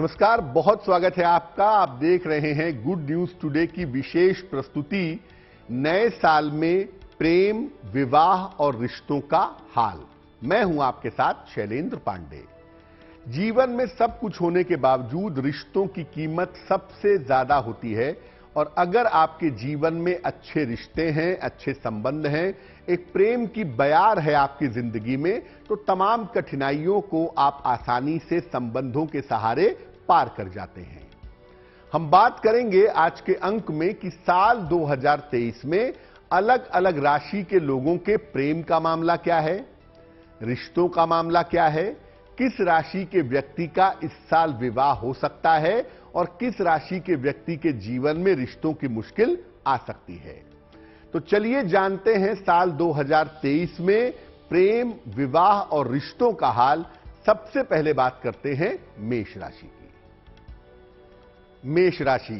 नमस्कार, बहुत स्वागत है आपका। आप देख रहे हैं गुड न्यूज टुडे की विशेष प्रस्तुति नए साल में प्रेम, विवाह और रिश्तों का हाल। मैं हूं आपके साथ शैलेंद्र पांडे। जीवन में सब कुछ होने के बावजूद रिश्तों की कीमत सबसे ज्यादा होती है और अगर आपके जीवन में अच्छे रिश्ते हैं, अच्छे संबंध हैं, एक प्रेम की बयार है आपकी जिंदगी में, तो तमाम कठिनाइयों को आप आसानी से संबंधों के सहारे पार कर जाते हैं। हम बात करेंगे आज के अंक में कि साल 2023 में अलग अलग राशि के लोगों के प्रेम का मामला क्या है, रिश्तों का मामला क्या है, किस राशि के व्यक्ति का इस साल विवाह हो सकता है और किस राशि के व्यक्ति के जीवन में रिश्तों की मुश्किल आ सकती है। तो चलिए जानते हैं साल 2023 में प्रेम, विवाह और रिश्तों का हाल। सबसे पहले बात करते हैं मेष राशि की। मेष राशि,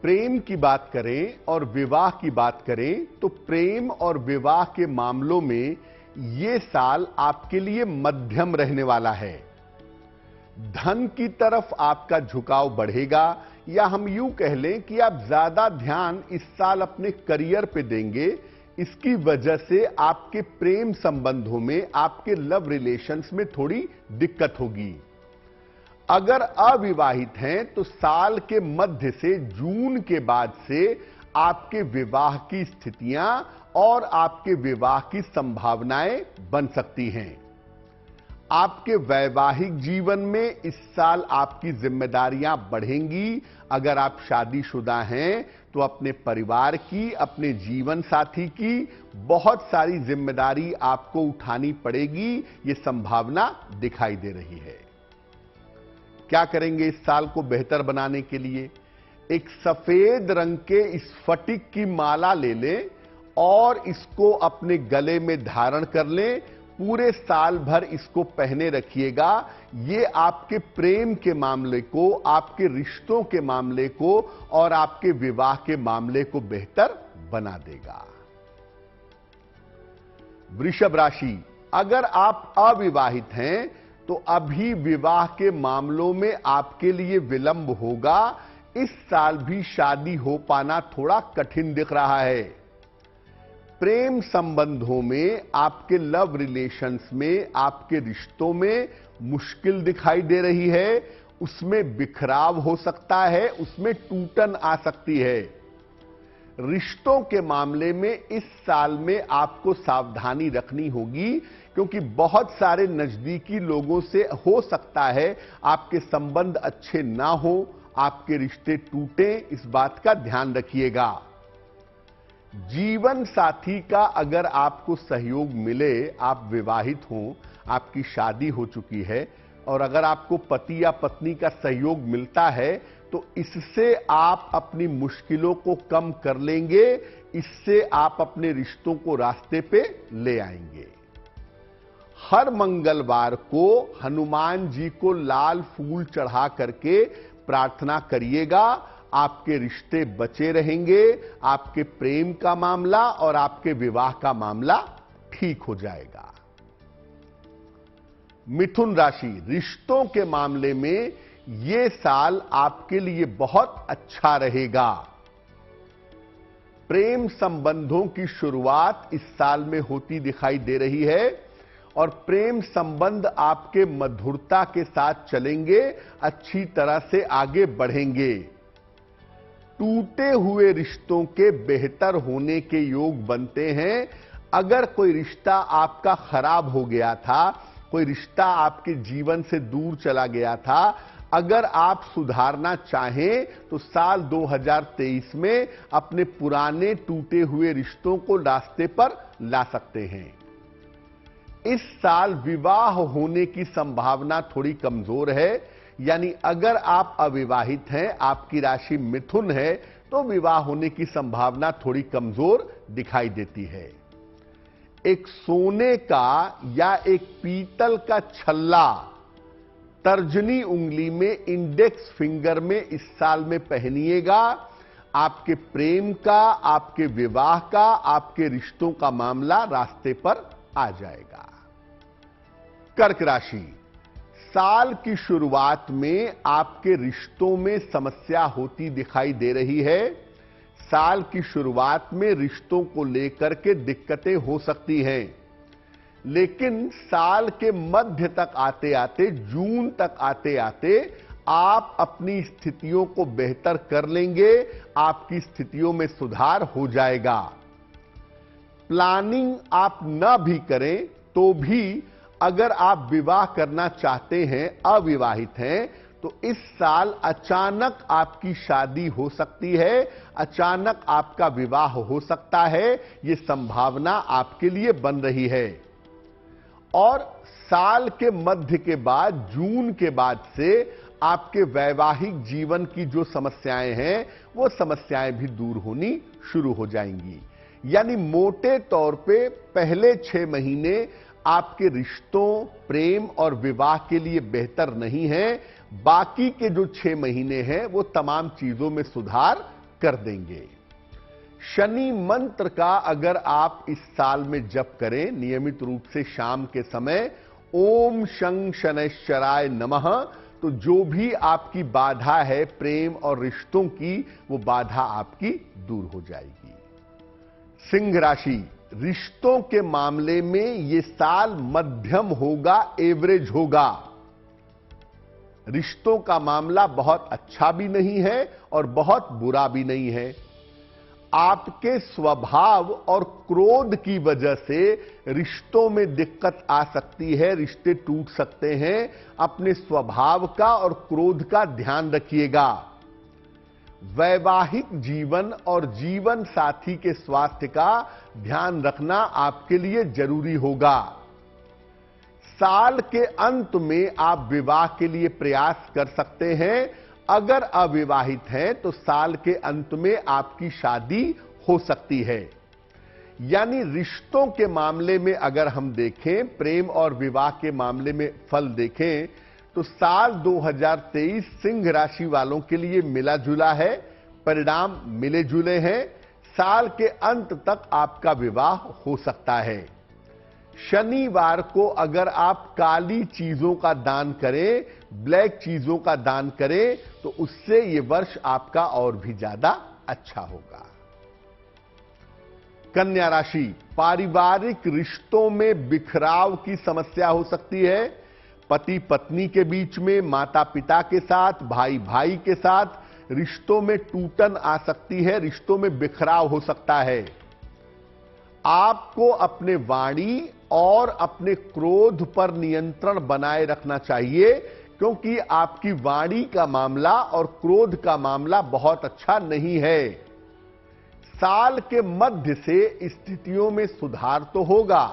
प्रेम की बात करें और विवाह की बात करें तो प्रेम और विवाह के मामलों में यह साल आपके लिए मध्यम रहने वाला है। धन की तरफ आपका झुकाव बढ़ेगा या हम यूं कह लें कि आप ज्यादा ध्यान इस साल अपने करियर पे देंगे। इसकी वजह से आपके प्रेम संबंधों में, आपके लव रिलेशंस में थोड़ी दिक्कत होगी। अगर अविवाहित हैं तो साल के मध्य से जून के बाद से आपके विवाह की स्थितियां और आपके विवाह की संभावनाएं बन सकती हैं। आपके वैवाहिक जीवन में इस साल आपकी जिम्मेदारियां बढ़ेंगी। अगर आप शादीशुदा हैं तो अपने परिवार की, अपने जीवन साथी की बहुत सारी जिम्मेदारी आपको उठानी पड़ेगी। यह संभावना दिखाई दे रही है। क्या करेंगे इस साल को बेहतर बनाने के लिए? एक सफेद रंग के स्फटिक की माला ले लें और इसको अपने गले में धारण कर लें। पूरे साल भर इसको पहने रखिएगा। ये आपके प्रेम के मामले को, आपके रिश्तों के मामले को और आपके विवाह के मामले को बेहतर बना देगा। वृषभ राशि, अगर आप अविवाहित हैं तो अभी विवाह के मामलों में आपके लिए विलंब होगा। इस साल भी शादी हो पाना थोड़ा कठिन दिख रहा है। प्रेम संबंधों में, आपके लव रिलेशंस में, आपके रिश्तों में मुश्किल दिखाई दे रही है। उसमें बिखराव हो सकता है, उसमें टूटन आ सकती है। रिश्तों के मामले में इस साल में आपको सावधानी रखनी होगी क्योंकि बहुत सारे नजदीकी लोगों से हो सकता है आपके संबंध अच्छे ना हो, आपके रिश्ते टूटे। इस बात का ध्यान रखिएगा। जीवन साथी का अगर आपको सहयोग मिले, आप विवाहित हों, आपकी शादी हो चुकी है और अगर आपको पति या पत्नी का सहयोग मिलता है तो इससे आप अपनी मुश्किलों को कम कर लेंगे। इससे आप अपने रिश्तों को रास्ते पे ले आएंगे। हर मंगलवार को हनुमान जी को लाल फूल चढ़ा करके प्रार्थना करिएगा। आपके रिश्ते बचे रहेंगे, आपके प्रेम का मामला और आपके विवाह का मामला ठीक हो जाएगा। मिथुन राशि, रिश्तों के मामले में यह साल आपके लिए बहुत अच्छा रहेगा। प्रेम संबंधों की शुरुआत इस साल में होती दिखाई दे रही है और प्रेम संबंध आपके मधुरता के साथ चलेंगे, अच्छी तरह से आगे बढ़ेंगे। टूटे हुए रिश्तों के बेहतर होने के योग बनते हैं। अगर कोई रिश्ता आपका खराब हो गया था, कोई रिश्ता आपके जीवन से दूर चला गया था, अगर आप सुधारना चाहें तो साल 2023 में अपने पुराने टूटे हुए रिश्तों को रास्ते पर ला सकते हैं। इस साल विवाह होने की संभावना थोड़ी कमजोर है, यानी अगर आप अविवाहित हैं, आपकी राशि मिथुन है, तो विवाह होने की संभावना थोड़ी कमजोर दिखाई देती है। एक सोने का या एक पीतल का छल्ला तर्जनी उंगली में, इंडेक्स फिंगर में इस साल में पहनिएगा। आपके प्रेम का, आपके विवाह का, आपके रिश्तों का मामला रास्ते पर आ जाएगा। कर्क राशि, साल की शुरुआत में आपके रिश्तों में समस्या होती दिखाई दे रही है। साल की शुरुआत में रिश्तों को लेकर के दिक्कतें हो सकती हैं, लेकिन साल के मध्य तक आते आते, जून तक आते आते आप अपनी स्थितियों को बेहतर कर लेंगे, आपकी स्थितियों में सुधार हो जाएगा। प्लानिंग आप ना भी करें तो भी अगर आप विवाह करना चाहते हैं, अविवाहित हैं, तो इस साल अचानक आपकी शादी हो सकती है, अचानक आपका विवाह हो सकता है, यह संभावना आपके लिए बन रही है। और साल के मध्य के बाद, जून के बाद से आपके वैवाहिक जीवन की जो समस्याएं हैं, वो समस्याएं भी दूर होनी शुरू हो जाएंगी। यानी मोटे तौर पे पहले 6 महीने आपके रिश्तों, प्रेम और विवाह के लिए बेहतर नहीं है। बाकी के जो 6 महीने हैं वो तमाम चीजों में सुधार कर देंगे। शनि मंत्र का अगर आप इस साल में जप करें नियमित रूप से शाम के समय, ओम शं शनैश्चराय नमः, तो जो भी आपकी बाधा है प्रेम और रिश्तों की, वो बाधा आपकी दूर हो जाएगी। सिंह राशि, रिश्तों के मामले में यह साल मध्यम होगा, एवरेज होगा। रिश्तों का मामला बहुत अच्छा भी नहीं है और बहुत बुरा भी नहीं है। आपके स्वभाव और क्रोध की वजह से रिश्तों में दिक्कत आ सकती है, रिश्ते टूट सकते हैं। अपने स्वभाव का और क्रोध का ध्यान रखिएगा। वैवाहिक जीवन और जीवन साथी के स्वास्थ्य का ध्यान रखना आपके लिए जरूरी होगा। साल के अंत में आप विवाह के लिए प्रयास कर सकते हैं। अगर अविवाहित हैं तो साल के अंत में आपकी शादी हो सकती है। यानी रिश्तों के मामले में अगर हम देखें, प्रेम और विवाह के मामले में फल देखें, तो साल 2023 सिंह राशि वालों के लिए मिला जुला है, परिणाम मिले जुले हैं। साल के अंत तक आपका विवाह हो सकता है। शनिवार को अगर आप काली चीजों का दान करें, ब्लैक चीजों का दान करें, तो उससे यह वर्ष आपका और भी ज्यादा अच्छा होगा। कन्या राशि, पारिवारिक रिश्तों में बिखराव की समस्या हो सकती है। पति पत्नी के बीच में, माता पिता के साथ, भाई भाई के साथ रिश्तों में टूटन आ सकती है, रिश्तों में बिखराव हो सकता है। आपको अपने वाणी और अपने क्रोध पर नियंत्रण बनाए रखना चाहिए, क्योंकि आपकी वाणी का मामला और क्रोध का मामला बहुत अच्छा नहीं है। साल के मध्य से स्थितियों में सुधार तो होगा,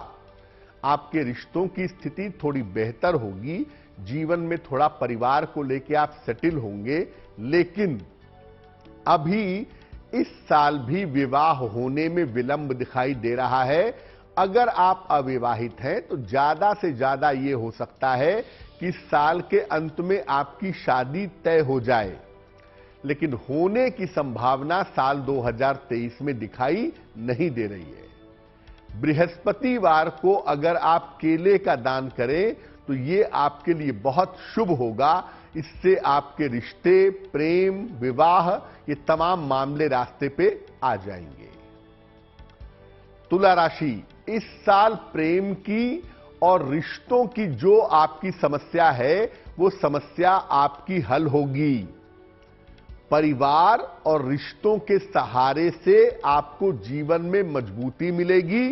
आपके रिश्तों की स्थिति थोड़ी बेहतर होगी, जीवन में थोड़ा परिवार को लेकर आप सेटल होंगे, लेकिन अभी इस साल भी विवाह होने में विलंब दिखाई दे रहा है। अगर आप अविवाहित हैं तो ज्यादा से ज्यादा यह हो सकता है कि साल के अंत में आपकी शादी तय हो जाए, लेकिन होने की संभावना साल 2023 में दिखाई नहीं दे रही है। बृहस्पतिवार को अगर आप केले का दान करें तो यह आपके लिए बहुत शुभ होगा। इससे आपके रिश्ते, प्रेम, विवाह, ये तमाम मामले रास्ते पे आ जाएंगे। तुला राशि, इस साल प्रेम की और रिश्तों की जो आपकी समस्या है, वो समस्या आपकी हल होगी। परिवार और रिश्तों के सहारे से आपको जीवन में मजबूती मिलेगी।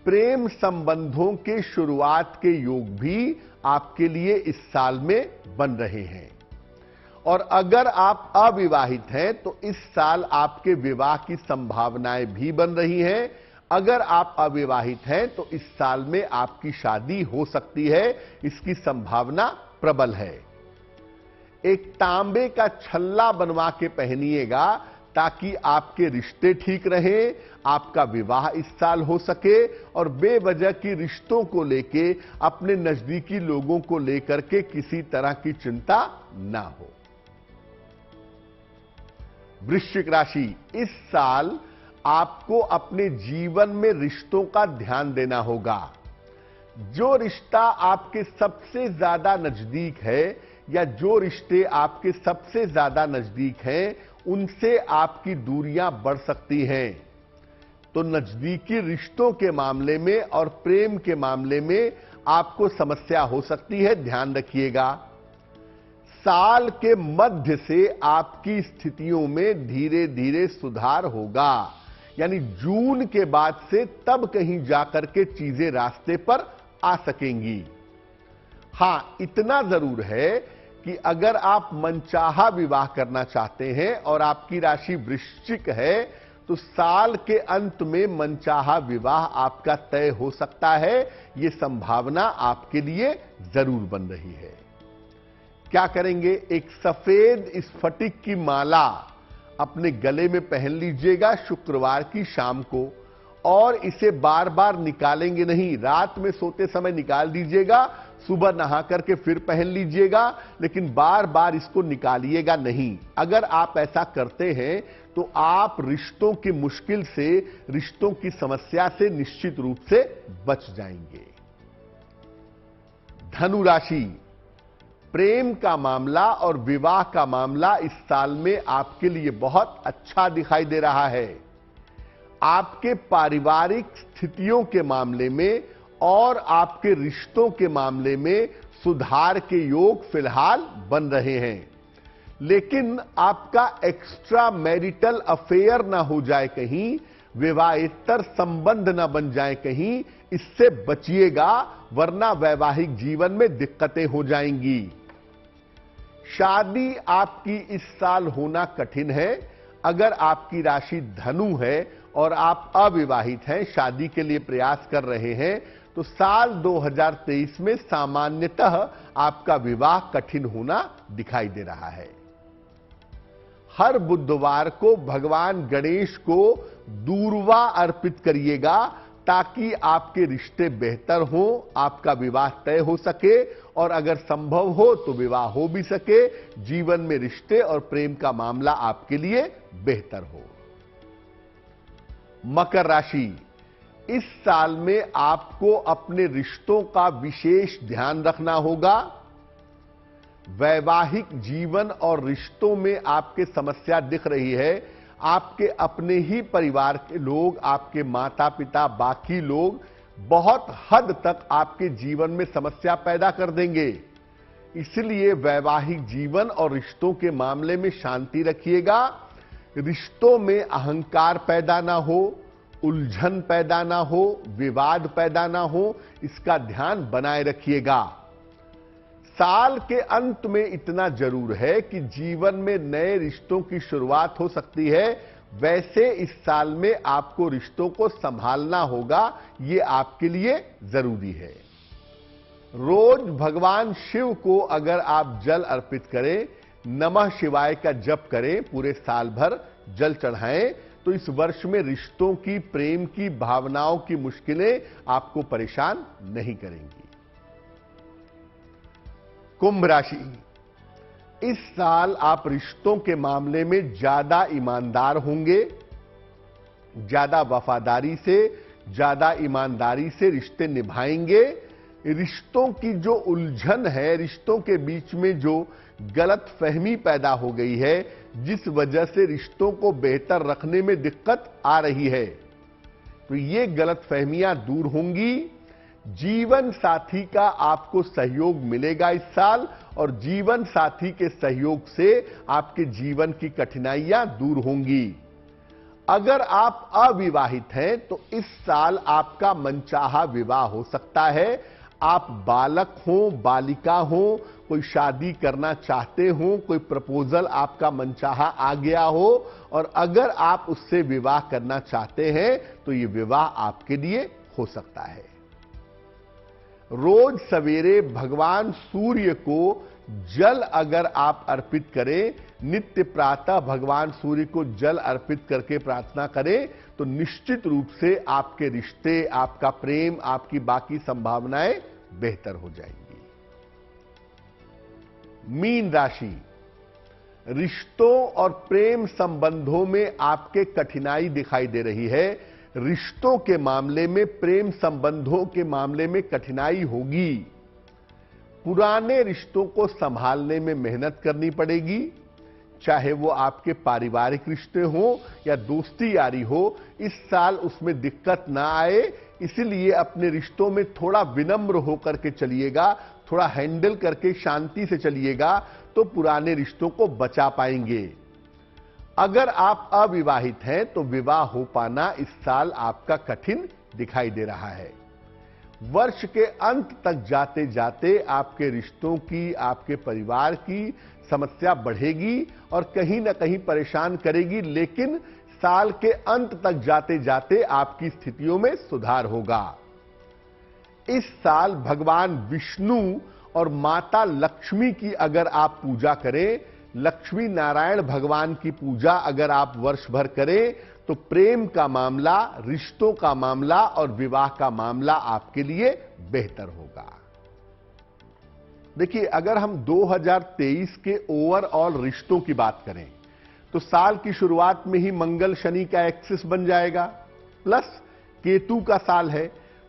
प्रेम संबंधों के शुरुआत के योग भी आपके लिए इस साल में बन रहे हैं। और अगर आप अविवाहित हैं तो इस साल आपके विवाह की संभावनाएं भी बन रही हैं। अगर आप अविवाहित हैं तो इस साल में आपकी शादी हो सकती है, इसकी संभावना प्रबल है। एक तांबे का छल्ला बनवा के पहनिएगा ताकि आपके रिश्ते ठीक रहें, आपका विवाह इस साल हो सके और बेवजह की रिश्तों को लेके, अपने नजदीकी लोगों को लेकर के किसी तरह की चिंता ना हो। वृश्चिक राशि, इस साल आपको अपने जीवन में रिश्तों का ध्यान देना होगा। जो रिश्ता आपके सबसे ज्यादा नजदीक है या जो रिश्ते आपके सबसे ज्यादा नजदीक हैं, उनसे आपकी दूरियां बढ़ सकती हैं। तो नजदीकी रिश्तों के मामले में और प्रेम के मामले में आपको समस्या हो सकती है, ध्यान रखिएगा। साल के मध्य से आपकी स्थितियों में धीरे धीरे सुधार होगा, यानी जून के बाद से तब कहीं जाकर के चीजें रास्ते पर आ सकेंगी। हां, इतना जरूर है कि अगर आप मनचाहा विवाह करना चाहते हैं और आपकी राशि वृश्चिक है, तो साल के अंत में मनचाहा विवाह आपका तय हो सकता है। यह संभावना आपके लिए जरूर बन रही है। क्या करेंगे? एक सफेद स्फटिक की माला अपने गले में पहन लीजिएगा शुक्रवार की शाम को, और इसे बार बार निकालेंगे नहीं। रात में सोते समय निकाल दीजिएगा, सुबह नहा करके फिर पहन लीजिएगा, लेकिन बार बार इसको निकालिएगा नहीं। अगर आप ऐसा करते हैं तो आप रिश्तों की मुश्किल से, रिश्तों की समस्या से निश्चित रूप से बच जाएंगे। धनु राशि, प्रेम का मामला और विवाह का मामला इस साल में आपके लिए बहुत अच्छा दिखाई दे रहा है। आपके पारिवारिक स्थितियों के मामले में और आपके रिश्तों के मामले में सुधार के योग फिलहाल बन रहे हैं, लेकिन आपका एक्स्ट्रा मैरिटल अफेयर ना हो जाए कहीं, विवाहेतर संबंध ना बन जाए कहीं, इससे बचिएगा, वरना वैवाहिक जीवन में दिक्कतें हो जाएंगी। शादी आपकी इस साल होना कठिन है। अगर आपकी राशि धनु है और आप अविवाहित हैं, शादी के लिए प्रयास कर रहे हैं, तो साल 2023 में सामान्यतः आपका विवाह कठिन होना दिखाई दे रहा है। हर बुधवार को भगवान गणेश को दूर्वा अर्पित करिएगा, ताकि आपके रिश्ते बेहतर हों, आपका विवाह तय हो सके, और अगर संभव हो तो विवाह हो भी सके, जीवन में रिश्ते और प्रेम का मामला आपके लिए बेहतर हो। मकर राशि, इस साल में आपको अपने रिश्तों का विशेष ध्यान रखना होगा। वैवाहिक जीवन और रिश्तों में आपके समस्या दिख रही है। आपके अपने ही परिवार के लोग, आपके माता पिता, बाकी लोग बहुत हद तक आपके जीवन में समस्या पैदा कर देंगे। इसलिए वैवाहिक जीवन और रिश्तों के मामले में शांति रखिएगा। रिश्तों में अहंकार पैदा ना हो, उलझन पैदा ना हो, विवाद पैदा ना हो, इसका ध्यान बनाए रखिएगा। साल के अंत में इतना जरूर है कि जीवन में नए रिश्तों की शुरुआत हो सकती है। वैसे इस साल में आपको रिश्तों को संभालना होगा, यह आपके लिए जरूरी है। रोज भगवान शिव को अगर आप जल अर्पित करें, नमः शिवाय का जप करें, पूरे साल भर जल चढ़ाएं, तो इस वर्ष में रिश्तों की, प्रेम की, भावनाओं की मुश्किलें आपको परेशान नहीं करेंगी। कुंभ राशि, इस साल आप रिश्तों के मामले में ज्यादा ईमानदार होंगे। ज्यादा वफादारी से, ज्यादा ईमानदारी से रिश्ते निभाएंगे। रिश्तों की जो उलझन है, रिश्तों के बीच में जो गलत फहमी पैदा हो गई है, जिस वजह से रिश्तों को बेहतर रखने में दिक्कत आ रही है, तो ये गलत फहमियां दूर होंगी। जीवन साथी का आपको सहयोग मिलेगा इस साल, और जीवन साथी के सहयोग से आपके जीवन की कठिनाइयां दूर होंगी। अगर आप अविवाहित हैं तो इस साल आपका मनचाहा विवाह हो सकता है। आप बालक हो, बालिका हो, कोई शादी करना चाहते हो, कोई प्रपोजल आपका मनचाहा आ गया हो, और अगर आप उससे विवाह करना चाहते हैं तो यह विवाह आपके लिए हो सकता है। रोज सवेरे भगवान सूर्य को जल अगर आप अर्पित करें, नित्य प्रातः भगवान सूर्य को जल अर्पित करके प्रार्थना करें, तो निश्चित रूप से आपके रिश्ते, आपका प्रेम, आपकी बाकी संभावनाएं बेहतर हो जाएंगी। मीन राशि, रिश्तों और प्रेम संबंधों में आपके कठिनाई दिखाई दे रही है। रिश्तों के मामले में, प्रेम संबंधों के मामले में कठिनाई होगी। पुराने रिश्तों को संभालने में मेहनत करनी पड़ेगी, चाहे वो आपके पारिवारिक रिश्ते हो या दोस्ती यारी हो। इस साल उसमें दिक्कत ना आए, इसलिए अपने रिश्तों में थोड़ा विनम्र होकर के चलिएगा, थोड़ा हैंडल करके शांति से चलिएगा, तो पुराने रिश्तों को बचा पाएंगे। अगर आप अविवाहित हैं तो विवाह हो पाना इस साल आपका कठिन दिखाई दे रहा है। वर्ष के अंत तक जाते जाते आपके रिश्तों की, आपके परिवार की समस्या बढ़ेगी और कहीं ना कहीं परेशान करेगी, लेकिन साल के अंत तक जाते जाते आपकी स्थितियों में सुधार होगा। इस साल भगवान विष्णु और माता लक्ष्मी की अगर आप पूजा करें, लक्ष्मी नारायण भगवान की पूजा अगर आप वर्ष भर करें, तो प्रेम का मामला, रिश्तों का मामला और विवाह का मामला आपके लिए बेहतर होगा। देखिए, अगर हम 2023 के ओवरऑल रिश्तों की बात करें तो साल की शुरुआत में ही मंगल शनि का एक्सिस बन जाएगा, प्लस केतु का साल है।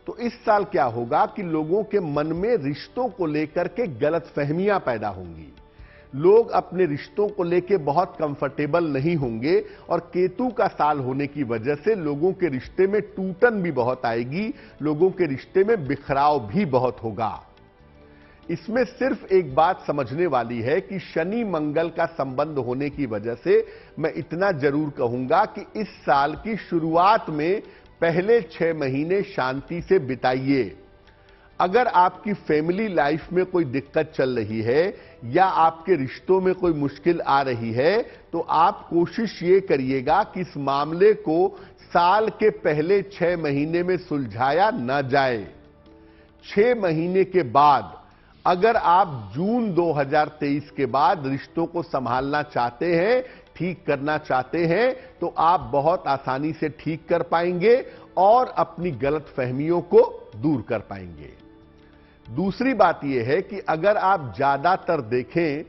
तो इस साल क्या होगा कि लोगों के मन में रिश्तों को लेकर के गलतफहमियां पैदा होंगी। लोग अपने रिश्तों को लेकर बहुत कंफर्टेबल नहीं होंगे और केतु का साल होने की वजह से लोगों के रिश्ते में टूटन भी बहुत आएगी, लोगों के रिश्ते में बिखराव भी बहुत होगा। इसमें सिर्फ एक बात समझने वाली है कि शनि मंगल का संबंध होने की वजह से मैं इतना जरूर कहूंगा कि इस साल की शुरुआत में पहले 6 महीने शांति से बिताइए। अगर आपकी फैमिली लाइफ में कोई दिक्कत चल रही है या आपके रिश्तों में कोई मुश्किल आ रही है, तो आप कोशिश ये करिएगा कि इस मामले को साल के पहले 6 महीने में सुलझाया न जाए। 6 महीने के बाद अगर आप जून 2023 के बाद रिश्तों को संभालना चाहते हैं, ठीक करना चाहते हैं, तो आप बहुत आसानी से ठीक कर पाएंगे और अपनी गलतफहमियों को दूर कर पाएंगे। दूसरी बात यह है कि अगर आप ज्यादातर देखें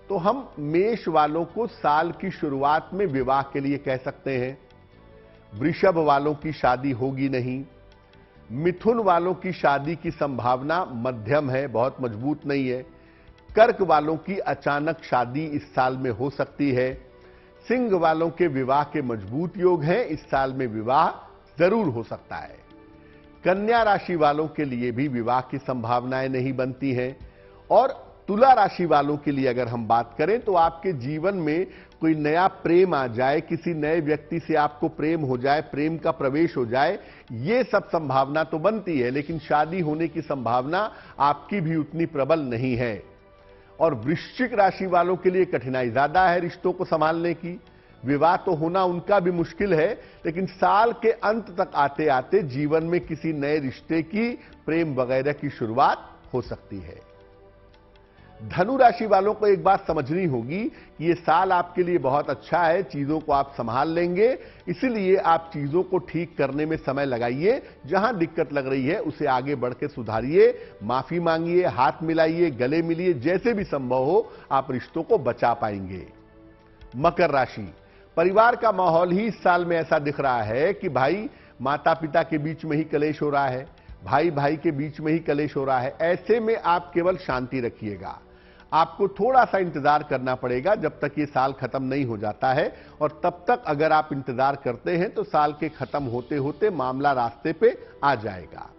तो हम मेष वालों को साल की शुरुआत में विवाह के लिए कह सकते हैं। वृषभ वालों की शादी होगी नहीं। मिथुन वालों की शादी की संभावना मध्यम है, बहुत मजबूत नहीं है। कर्क वालों की अचानक शादी इस साल में हो सकती है। सिंह वालों के विवाह के मजबूत योग हैं, इस साल में विवाह जरूर हो सकता है। कन्या राशि वालों के लिए भी विवाह की संभावनाएं नहीं बनती हैं। और तुला राशि वालों के लिए अगर हम बात करें तो आपके जीवन में कोई नया प्रेम आ जाए, किसी नए व्यक्ति से आपको प्रेम हो जाए, प्रेम का प्रवेश हो जाए, ये सब संभावना तो बनती है, लेकिन शादी होने की संभावना आपकी भी उतनी प्रबल नहीं है। और वृश्चिक राशि वालों के लिए कठिनाई ज्यादा है रिश्तों को संभालने की। विवाह तो होना उनका भी मुश्किल है, लेकिन साल के अंत तक आते आते जीवन में किसी नए रिश्ते की, प्रेम वगैरह की शुरुआत हो सकती है। धनु राशि वालों को एक बात समझनी होगी कि यह साल आपके लिए बहुत अच्छा है, चीजों को आप संभाल लेंगे, इसलिए आप चीजों को ठीक करने में समय लगाइए। जहां दिक्कत लग रही है उसे आगे बढ़ के सुधारिए, माफी मांगिए, हाथ मिलाइए, गले मिलिए, जैसे भी संभव हो आप रिश्तों को बचा पाएंगे। मकर राशि, परिवार का माहौल ही इस साल में ऐसा दिख रहा है कि भाई माता पिता के बीच में ही कलेश हो रहा है, भाई भाई के बीच में ही कलेश हो रहा है। ऐसे में आप केवल शांति रखिएगा। आपको थोड़ा सा इंतजार करना पड़ेगा जब तक ये साल खत्म नहीं हो जाता है, और तब तक अगर आप इंतजार करते हैं तो साल के खत्म होते होते मामला रास्ते पे आ जाएगा।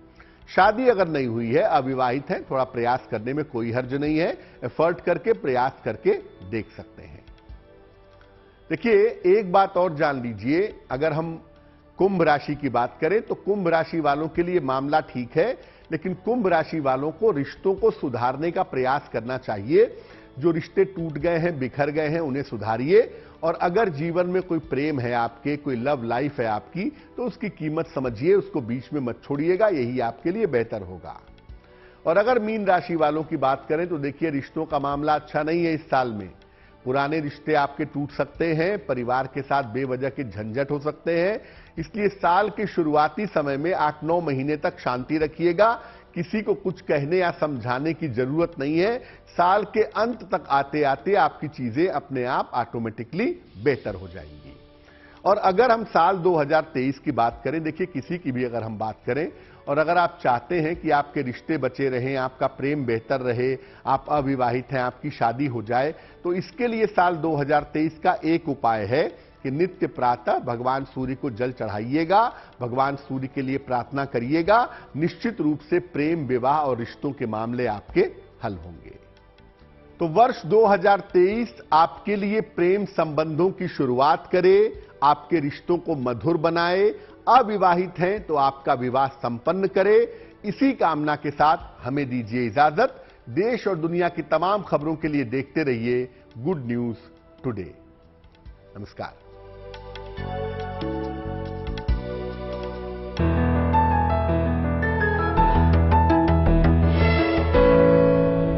शादी अगर नहीं हुई है, अविवाहित है, थोड़ा प्रयास करने में कोई हर्ज नहीं है। एफर्ट करके, प्रयास करके देख सकते हैं। देखिए, एक बात और जान लीजिए, अगर हम कुंभ राशि की बात करें तो कुंभ राशि वालों के लिए मामला ठीक है, लेकिन कुंभ राशि वालों को रिश्तों को सुधारने का प्रयास करना चाहिए। जो रिश्ते टूट गए हैं, बिखर गए हैं, उन्हें सुधारिए। और अगर जीवन में कोई प्रेम है आपके, कोई लव लाइफ है आपकी, तो उसकी कीमत समझिए, उसको बीच में मत छोड़िएगा, यही आपके लिए बेहतर होगा। और अगर मीन राशि वालों की बात करें तो देखिए, रिश्तों का मामला अच्छा नहीं है इस साल में। पुराने रिश्ते आपके टूट सकते हैं, परिवार के साथ बेवजह के झंझट हो सकते हैं, इसलिए साल के शुरुआती समय में 8-9 महीने तक शांति रखिएगा। किसी को कुछ कहने या समझाने की जरूरत नहीं है। साल के अंत तक आते आते आपकी चीजें अपने आप ऑटोमेटिकली बेहतर हो जाएंगी। और अगर हम साल 2023 की बात करें, देखिए किसी की भी अगर हम बात करें और अगर आप चाहते हैं कि आपके रिश्ते बचे रहें, आपका प्रेम बेहतर रहे, आप अविवाहित हैं, आपकी शादी हो जाए, तो इसके लिए साल 2023 का एक उपाय है कि नित्य प्रातः भगवान सूर्य को जल चढ़ाइएगा, भगवान सूर्य के लिए प्रार्थना करिएगा। निश्चित रूप से प्रेम, विवाह और रिश्तों के मामले आपके हल होंगे। तो वर्ष 2023 आपके लिए प्रेम संबंधों की शुरुआत करे, आपके रिश्तों को मधुर बनाए। अविवाहित हैं तो आपका विवाह संपन्न करे। इसी कामना के साथ हमें दीजिए इजाजत। देश और दुनिया की तमाम खबरों के लिए देखते रहिए गुड न्यूज टुडे। नमस्कार।